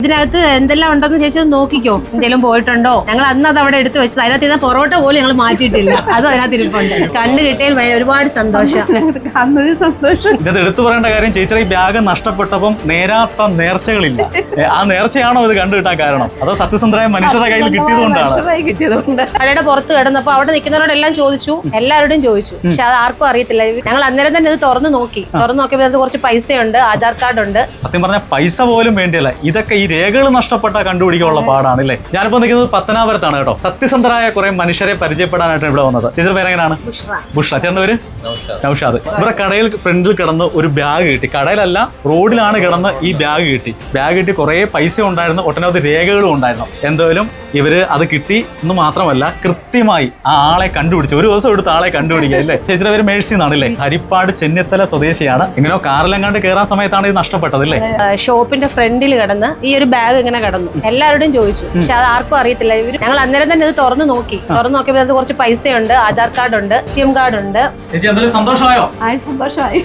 ഇതിനകത്ത് എന്തെല്ലാം ഉണ്ടെന്ന് ചേച്ചി ഒന്ന് നോക്കിക്കോ, എന്തെങ്കിലും പോയിട്ടുണ്ടോ. ഞങ്ങൾ അന്ന് അത് അവിടെ എടുത്തു വെച്ചത്, അതിനകത്ത് ഇരുന്ന പൊറോട്ട പോലും ഞങ്ങൾ മാറ്റിയിട്ടില്ല, അത് അതിനകത്ത് ഇരിപ്പുണ്ട്. കണ്ടു കിട്ടിയാൽ ഒരുപാട് സന്തോഷം. ഇത് എടുത്തു പറയേണ്ട കാര്യം, ചേച്ചിയുടെ ഈ ബാഗ് നഷ്ടപ്പെട്ടപ്പം നേരാത്ത നേർച്ചകളില്ല. ആ നേർച്ചയാണോ ഇത് കണ്ടു കിട്ടാൻ കാരണം, അതോ സത്യസന്ധരായ മനുഷ്യരുടെ കയ്യിൽ കിട്ടിയതുകൊണ്ടാണ്? കടയുടെ പുറത്ത് കിടന്നപ്പോ അവിടെ നിൽക്കുന്നവരോടെല്ലാം ചോദിച്ചു, എല്ലാവരോടും ചോദിച്ചു, പക്ഷെ അത് ആർക്കും അറിയത്തില്ല. ഞങ്ങൾ അന്നേരം തന്നെ ഇത് തുറന്നു നോക്കിയപ്പോൾ അത് കുറച്ച് പൈസയുണ്ട്, ആധാർ കാർഡ് ഉണ്ട്. സത്യം പറഞ്ഞാൽ പൈസ പോലും വേണ്ടിയല്ല, ഇതൊക്കെ ഈ രേഖകൾ നഷ്ടപ്പെട്ട കണ്ടുപിടിക്കാനുള്ള പാടാണ് അല്ലേ. ഞാനിപ്പോ നിൽക്കുന്നത് പത്തനാപുരത്താണ് കേട്ടോ. സത്യസന്ധരായ കുറെ മനുഷ്യരെ പരിചയപ്പെടാനായിട്ടാണ് ഇവിടെ വന്നത്. ചേച്ചിയുടെ പേരെങ്ങനെയാണ്? ബുഷ്ര. ചേട്ടൻ്റെ പേര്? നൗഷാദ്. ഇവിടെ കടയിൽ ഫ്രണ്ടിൽ കിടന്ന് ഒരു ബാഗ് കിട്ടി. കടയിലല്ല, റോഡിലാണ് കിടന്ന് ഈ ബാഗ് കിട്ടി കുറെ പൈസ ഉണ്ടായിരുന്നു, ഒട്ടനവധി രേഖകളും ഉണ്ടായിരുന്നു. എന്തായാലും ഇവര് അത് കിട്ടി എന്ന് മാത്രമല്ല, കൃത്യമായി ആ ആളെ കണ്ടുപിടിച്ചു. ഒരു ദിവസം എടുത്ത് ആളെ കണ്ടുപിടിക്കുക അല്ലേ. ചേച്ചിയുടെ പേര് മേഴ്സി എന്നാണല്ലേ. ഹരിപ്പാട് ചെന്നിത്തല സ്വദേശിയാണ്. ഇങ്ങനെയോ കാറിലെങ്ങാണ്ട് കയറാൻ സമയത്താണ് ഇത് നഷ്ടപ്പെട്ടത് അല്ലേ. ഷോപ്പിന്റെ ഫ്രണ്ടിൽ കിടന്ന് ഈ ഒരു ബാഗ് ഇങ്ങനെ കിടന്നു, എല്ലാവരോടും ചോദിച്ചു, പക്ഷെ അത് ആർക്കും അറിയത്തില്ല. ഞങ്ങൾ അന്നേരം തന്നെ ഇത് തുറന്നു നോക്കിയപ്പോൾ അത് കുറച്ച് പൈസയുണ്ട്, ആധാർ കാർഡ് ഉണ്ട്, ATM കാർഡ് ഉണ്ട്. ചേച്ചി എന്തായാലും സന്തോഷമായോ? സന്തോഷമായി.